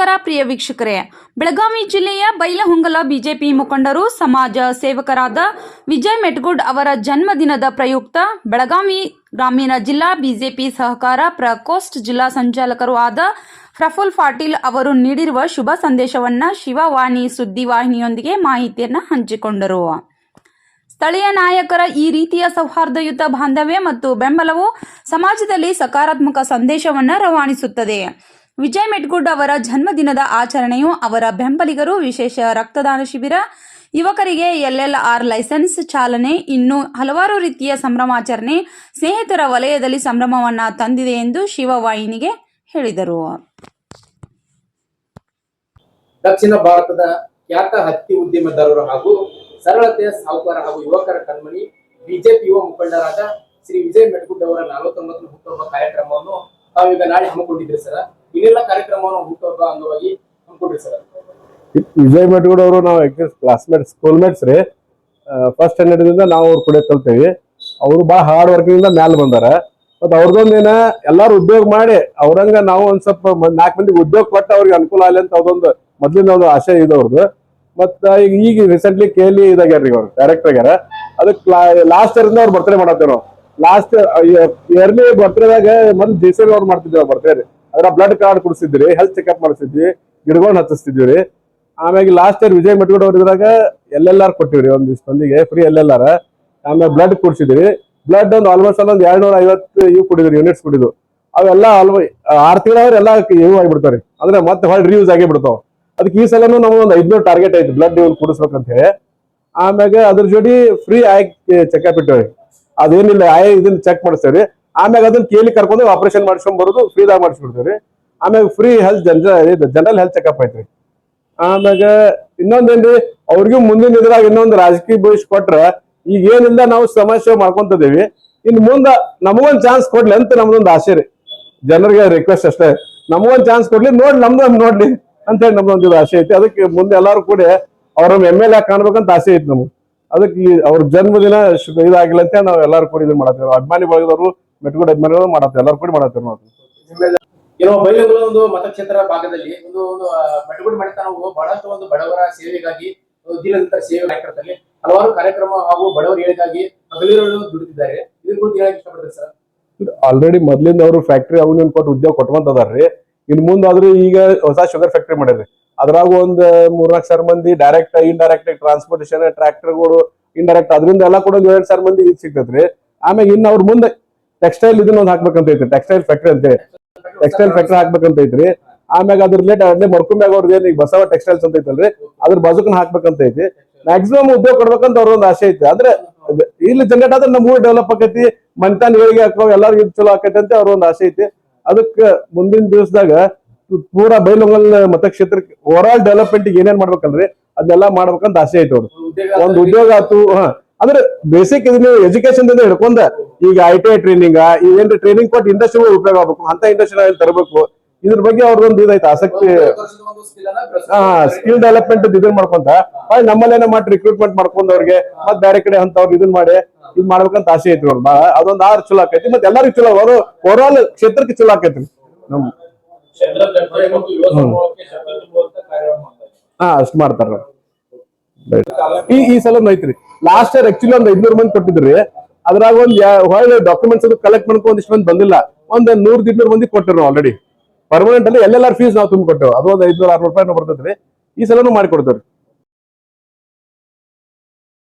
ನಮಸ್ಕಾರ ಪ್ರಿಯ ವೀಕ್ಷಕರೇ, ಬೆಳಗಾವಿ ಜಿಲ್ಲೆಯ ಬೈಲಹೊಂಗಲ ಬಿಜೆಪಿ ಮುಖಂಡರು ಸಮಾಜ ಸೇವಕರಾದ ವಿಜಯ್ ಮೆಟಗುಡ್ ಅವರ ಜನ್ಮದಿನದ ಪ್ರಯುಕ್ತ ಬೆಳಗಾವಿ ಗ್ರಾಮೀಣ ಜಿಲ್ಲಾ ಬಿಜೆಪಿ ಸಹಕಾರ ಪ್ರಕೋಷ್ಠ ಜಿಲ್ಲಾ ಸಂಚಾಲಕರು ಆದ ಪ್ರಫುಲ್ ಪಾಟೀಲ್ ಅವರು ನೀಡಿರುವ ಶುಭ ಸಂದೇಶವನ್ನು ಶಿವವಾಣಿ ಸುದ್ದಿವಾಹಿನಿಯೊಂದಿಗೆ ಮಾಹಿತಿಯನ್ನು ಹಂಚಿಕೊಂಡರು. ಸ್ಥಳೀಯ ನಾಯಕರ ಈ ರೀತಿಯ ಸೌಹಾರ್ದಯುತ ಬಾಂಧವ್ಯ ಮತ್ತು ಬೆಂಬಲವು ಸಮಾಜದಲ್ಲಿ ಸಕಾರಾತ್ಮಕ ಸಂದೇಶವನ್ನು ರವಾನಿಸುತ್ತದೆ. ವಿಜಯ್ ಮೆಟಗುಡ್ ಅವರ ಜನ್ಮದಿನದ ಆಚರಣೆಯು ಅವರ ಬೆಂಬಲಿಗರು ವಿಶೇಷ ರಕ್ತದಾನ ಶಿಬಿರ, ಯುವಕರಿಗೆ LLR ಲೈಸೆನ್ಸ್ ಚಾಲನೆ, ಇನ್ನೂ ಹಲವಾರು ರೀತಿಯ ಸಂಭ್ರಮಾಚರಣೆ, ಸ್ನೇಹಿತರ ವಲಯದಲ್ಲಿ ಸಂಭ್ರಮವನ್ನು ತಂದಿದೆ ಎಂದು ಶಿವವಾಹಿನಿಗೆ ಹೇಳಿದರು. ದಕ್ಷಿಣ ಭಾರತದ ಖ್ಯಾತ ಹತ್ತಿ ಉದ್ಯಮದಾರರು ಹಾಗೂ ಸರಳತೆಯ ಸಾಹುಕಾರ ಹಾಗೂ ಯುವಕರ ಕಣ್ಮಣಿ ಬಿಜೆಪಿ ಯುವ ಮುಖಂಡರಾದ ಶ್ರೀ ವಿಜಯ್ ಮೆಟಗುಡ್ ಅವರ 49ನೇ ಹುಟ್ಟುಹಬ್ಬ ಕಾರ್ಯಕ್ರಮವನ್ನು ತಾವೀಗ ನಾಳೆ ಹಮ್ಮಿಕೊಂಡಿದ್ರಿ ಸರ್. ಇನ್ನೆಲ್ಲ ಕಾರ್ಯಕ್ರಮವನ್ನು ಹುಟ್ಟುಹಬ್ಬ ಅಂಗವಾಗಿ ಹಮ್ಮಿಕೊಂಡಿರಿ ಸರ್. ವಿಜಯ್ ಮೆಟಗುಡ್ ಅವರು ನಾವು ಕ್ಲಾಸ್ಮೇಟ್ಸ್ ಸ್ಕೂಲ್ಮೇಟ್ಸ್ ರೀ. ಫಸ್ಟ್ ಸ್ಟ್ಯಾಂಡರ್ಡ್ ನಾವು ಅವ್ರು ಕೂಡ ಕಲ್ತೇವಿ. ಅವರು ಬಹಳ ಹಾರ್ಡ್ ವರ್ಕಿಂಗ್ ಇಂದ ಮ್ಯಾಲ ಬಂದಾರ. ಮತ್ ಅವ್ರದೊಂದೇನ ಎಲ್ಲಾರು ಉದ್ಯೋಗ ಮಾಡಿ ಅವ್ರಂಗ ನಾವು ಒಂದ್ ಸ್ವಲ್ಪ 4 ಮಂದಿಗೆ ಉದ್ಯೋಗ ಕೊಟ್ಟು ಅವ್ರಿಗೆ ಅನುಕೂಲ ಆಗಲಿ ಅಂತ ಅದೊಂದು ಮೊದ್ಲಿಂದ ಒಂದು ಆಶೆ ಇದೆ ಅವ್ರದ್ದು. ಮತ್ತ ಈಗ ರೀಸೆಂಟ್ಲಿ KL ಇದಾಗ್ಯಾರ್ರಿ ಅವ್ರು ಡೈರೆಕ್ಟರ್ ಆಗ್ಯಾರ. ಅದಕ್ಕೆ ಲಾಸ್ಟ್ ಇಯರ್ ಇಂದ ಅವ್ರು ಬರ್ತ್ಡೇ ಮಾಡತ್ತೇವ್ ನಾವು. ಲಾಸ್ಟ್ ಇಯರ್ಲಿ ಬರ್ತ್ಡೇದಾಗ ಮೊದ್ಲು JCB ಅವ್ರು ಮಾಡ್ತಿದ್ವಿ ಬರ್ತ್ಡೇ. ಅದ್ರ ಬ್ಲಡ್ ಕಾರ್ಡ್ ಕೊಡಿಸಿದ್ರಿ, ಹೆಲ್ತ್ ಚೆಕ್ಅಪ್ ಮಾಡಿಸಿದ್ವಿ, ಗಿಡಗಳನ್ನ ಹಚ್ಚಿಸ್ತಿದ್ವಿ ರೀ. ಆಮೇಲೆ ಲಾಸ್ಟ್ ಇಯರ್ ವಿಜಯ್ ಮೆಟಗುಡ್ ಅವ್ರ ಇದ್ರಾಗ LLR ಕೊಟ್ಟಿವ್ರಿ ಒಂದಿಷ್ಟು ಮಂದಿಗೆ ಫ್ರೀ LLR. ಆಮೇಲೆ ಬ್ಲಡ್ ಕೊಡ್ಸಿದ್ರಿ. ಬ್ಲಡ್ ಒಂದು ಆಲ್ಮೋಸ್ಟ್ ಒಂದು 250 ಇವು ಕುಡಿದ್ರಿ, ಯೂನಿಟ್ಸ್ ಕುಡಿದು. ಅವೆಲ್ಲ 6 ತಿಂಗಳವ್ರು ಎಲ್ಲ ಇವು ಆಗಿಬಿಡ್ತಾವ್ರಿ. ಅಂದ್ರೆ ಮತ್ತೆ ಹೊಳ್ಳಿ ರಿಯೂಸ್ ಆಗಿ ಬಿಡ್ತಾವ. ಅದಕ್ಕೆ ಈ ಸಲನು ನಮ್ಗೆ ಒಂದು 500 ಟಾರ್ಗೆಟ್ ಐತಿ ಬ್ಲಡ್ ಇವ್ರು ಕುಡಿಸ್ಬೇಕಂತ ಹೇಳಿ. ಆಮ್ಯಾಗ ಅದ್ರ ಜೋಡಿ ಫ್ರೀ ಐ ಚೆಕ್ಅಪ್ ಇಟ್ಟವ್ರಿ. ಅದೇನಿಲ್ಲ ಇದನ್ನ ಚೆಕ್ ಮಾಡಿಸ್ತೇವ್ರಿ. ಆಮ್ಯಾಗ ಅದನ್ನ KL ಕರ್ಕೊಂಡು ಆಪರೇಷನ್ ಮಾಡಿಸ್ಕೊಂಡ್ ಬರೋದು ಫ್ರೀದಾಗ ಮಾಡಿಸ್ಬಿಡ್ತೇವ್ರಿ. ಆಮ್ಯಾಗ ಫ್ರೀ ಜನರಲ್ ಹೆಲ್ತ್ ಚೆಕ್ಅಪ್ ಐತ್ರಿ. ಆಮ್ಯಾಗ ಇನ್ನೊಂದೇನ್ರಿ, ಅವ್ರಿಗೂ ಮುಂದಿನ ಇದ್ರಾಗ ಇನ್ನೊಂದು ರಾಜಕೀಯ ಭವಿಷ್ಯ ಕೊಟ್ರ ಈಗ ಏನಿಲ್ಲ ನಾವು ಸಮಸ್ಯೆ ಮಾಡ್ಕೊಂತದೇವಿ. ಇನ್ ಮುಂದ ನಮಗೊಂದ್ ಚಾನ್ಸ್ ಕೊಡ್ಲಿ ಅಂತ ನಮ್ದೊಂದು ಆಸೆ ರೀ. ಜನರಿಗೆ ರಿಕ್ವೆಸ್ಟ್ ಅಷ್ಟೇ, ನಮಗೊಂದ್ ಚಾನ್ಸ್ ಕೊಡ್ಲಿ, ನೋಡ್ಲಿ ಅಂತ ಹೇಳಿ ನಮ್ದೊಂದು ಆಸೆ ಐತಿ. ಅದಕ್ಕೆ ಮುಂದೆ ಎಲ್ಲಾರು ಕೂಡ ಅವ್ರ MLA ಕಾಣ್ಬೇಕಂತ ಆಸೆ ಐತಿ ನಮ್ಗೆ. ಅದಕ್ಕೆ ಅವ್ರ ಜನ್ಮದಿನ ಇದಾಗಿಲ್ಲ ಅಂತ ನಾವು ಎಲ್ಲಾರು ಕೂಡ ಇದನ್ನ ಮಾಡತ್ತೇವೆ. ಅಭಿಮಾನಿ ಬಳಗದವರು, ಮೆಟಗುಡ್ ಅಭಿಮಾನಿಗಳು ಮಾಡತ್ತೇವೆ, ಎಲ್ಲಾರು ಕೂಡ ಮಾಡತ್ತೇವೆ ನಾವು. ಬೈಲಹೊಂಗಲ ಒಂದು ಮತಕ್ಷೇತ್ರ ಭಾಗದಲ್ಲಿ ಒಂದು ಮೆಟಗುಡ್ ಮನೆತನವು ಬಹಳಷ್ಟು ಒಂದು ಬಡವರ ಸೇವೆಗಾಗಿ ದಿನನಿರಂತರ ಸೇವೆ ಕಾರ್ಯಕ್ರಮದಲ್ಲಿ ಹಲವಾರು ಕಾರ್ಯಕ್ರಮ ಹಾಗೂ ಬಡವರ ಏಳಿಗಾಗಿ ಹಗಲಿರುಳು ದುಡಿದಿದ್ದಾರೆ. ಇದ್ರ ಕುರಿತು ಹೇಳಕ್ ಇಷ್ಟಪಡ್ತಾರೆ ಸರ್. ಆಲ್ರೆಡಿ ಮೊದ್ಲಿಂದ ಅವರು ಫ್ಯಾಕ್ಟ್ರಿ ಅವನ್ನ ಕೊಟ್ಟು ಉದ್ಯೋಗ ಕೊಟ್ಕೊಂತದಾರ್ರಿ. ಇನ್ ಮುಂದಾದ್ರೂ ಈಗ ಹೊಸ ಶುಗರ್ ಫ್ಯಾಕ್ಟ್ರಿ ಮಾಡಿದ್ರಿ. ಅದ್ರಾಗ ಒಂದ್ 3-4 ಸಾವಿರ ಮಂದಿ ಡೈರೆಕ್ಟ್ ಇಂಡೈರೆಕ್ಟ್ ಟ್ರಾನ್ಸ್ಪೋರ್ಟೇಷನ್ ಟ್ರಾಕ್ಟರ್ಗಳು ಇಂಡೈರೆಕ್ಟ್ ಅದರಿಂದ ಎಲ್ಲ ಕೂಡ 7,000 ಮಂದಿ ಈಗ ಸಿಗ್ತೈತ್ರಿ. ಆಮ್ಯಾಗ ಇನ್ನು ಅವ್ರ ಮುಂದೆ ಟೆಕ್ಸ್ಟೈಲ್ ಇದನ್ನ ಒಂದು ಹಾಕ್ಬೇಕಂತ ಐತ್ರಿ, ಟೆಕ್ಸ್ಟೈಲ್ ಫ್ಯಾಕ್ಟ್ರಿ ಅಂತ ಟೆಕ್ಸ್ಟೈಲ್ ಫ್ಯಾಕ್ಟ್ರಿ ಹಾಕ್ಬೇಕಂತ ಐತ್ರಿ. ಆಮ್ಯಾಗ ಅದ್ರ ರಿಲೇಟೆಡ್ ಅಲ್ಲೇ ಮರ್ಕುಮ್ಯಾಗ ಅವ್ರದ್ದು ಏನ್ ಈಗ ಬಸವ ಟೆಕ್ಸ್ಟೈಲ್ಸ್ ಅಂತ ಐತಲ್ರಿ, ಅದ್ರ ಬಾಜುಕನ್ ಹಾಕ್ಬೇಕಂತ ಐತಿ. ಮ್ಯಾಕ್ಸಿಮಮ್ ಉದ್ಯೋಗ ಕೊಡ್ಬೇಕಂತ ಅವ್ರೊಂದು ಆಸೆ ಐತಿ. ಅಂದ್ರೆ ಇಲ್ಲಿ ಜನರೇಟ್ ಆದ್ರೆ ನಮ್ಮ ಊರು ಡೆವಲಪ್ ಆಕೈತಿ, ಮನ್ತಾನ್ ಏಳಿಗೆ ಹಾಕೋ ಎಲ್ಲಾರು ಇದು ಚಲೋ ಆಕೈತಿ ಅಂತ ಅವ್ರೊಂದು ಆಸೆ ಐತಿ. ಅದಕ್ಕೆ ಮುಂದಿನ ದಿವಸದಾಗ ಪೂರಾ ಬೈಲಹೊಂಗಲ ಮತಕ್ಷೇತ್ರಕ್ಕೆ ಓವರ್ ಆಲ್ ಡೆವಲಪ್ಮೆಂಟ್ ಏನೇನ್ ಮಾಡ್ಬೇಕಲ್ರಿ ಅದನ್ನೆಲ್ಲ ಮಾಡ್ಬೇಕಂತ ಆಸೆ ಐತಿ ಅವ್ರು. ಒಂದು ಉದ್ಯೋಗ ಆಯ್ತು, ಅಂದ್ರೆ ಬೇಸಿಕ್ ಇದನ್ನ ಎಜುಕೇಶನ್ ಹಿಡ್ಕೊಂಡ ಈಗ ITI ಟ್ರೈನಿಂಗ್ ಏನ್ರಿ ಟ್ರೈನಿಂಗ್ ಕೊಟ್ಟು ಇಂಡಸ್ಟ್ರಿ ಉಪಯೋಗ ಆಗ್ಬೇಕು, ಅಂತ ಇಂಡಸ್ಟ್ರಿ ತರಬೇಕು. ಇದ್ರ ಬಗ್ಗೆ ಅವ್ರದೊಂದು ಇದೈತೆ ಆಸಕ್ತಿ. ಸ್ಕಿಲ್ ಡೆವಲಪ್ಮೆಂಟ್ ಇದನ್ನ ಮಾಡ್ಕೊಂತ ನಮ್ಮಲ್ಲೇನ ಮಾಡಿ ರಿಕ್ರೂಟ್ಮೆಂಟ್ ಮಾಡ್ಕೊಂಡ್ ಅವ್ರಿಗೆ ಮತ್ ಬೇರೆ ಕಡೆ ಅಂತ ಅವ್ರು ಇದನ್ ಮಾಡಿ ಇದ್ ಮಾಡ್ಬೇಕಂತ ಆಸೆ ಐತ್ರಿ ಅವ್ರು. ಅದೊಂದ್ ಚಲೋ ಆಕೈತಿ. ಮತ್ತೆ ಎಲ್ಲರಿಗೂ ಚಲೋ, ಅವರು ಓವರ್ ಆಲ್ ಕ್ಷೇತ್ರಕ್ಕೆ ಚಲೋ ಆಕೈತ್ರಿ. ಅಷ್ಟ್ ಮಾಡ್ತಾರ. ಈ ಸಲ ಐತ್ರಿ. ಲಾಸ್ಟ್ ಇಯರ್ ಆಕ್ಚುಲಿ ಒಂದ್ 500 ಮಂದಿ ಕೊಟ್ಟಿದ್ರಿ. ಅದ್ರಾಗ ಒಂದ್ ಹೊಳ್ಳಿ ಡಾಕ್ಯುಮೆಂಟ್ಸ್ ಕಲೆಕ್ಟ್ ಮಾಡ್ಕೊಂಡು ಒಂದಿಷ್ಟು ಮಂದಿ ಬಂದಿಲ್ಲ. ಒಂದ್ 100-200 ಮಂದಿ ಕೊಟ್ಟಿರು ಆಲ್ರೆಡಿ. ಪರ್ಮನೆಂಟ್ ಅಲ್ಲಿ LLR ಫೀಸ್ ನಾವು ತುಂಬ ಕೊಟ್ಟೆವು. ಅದೊಂದು 500-600 ರೂಪಾಯಿ ಬರ್ತೈತ್ರಿ. ಈ ಸಲನು ಮಾಡಿ ಕೊಡ್ತೇವ್ರಿ.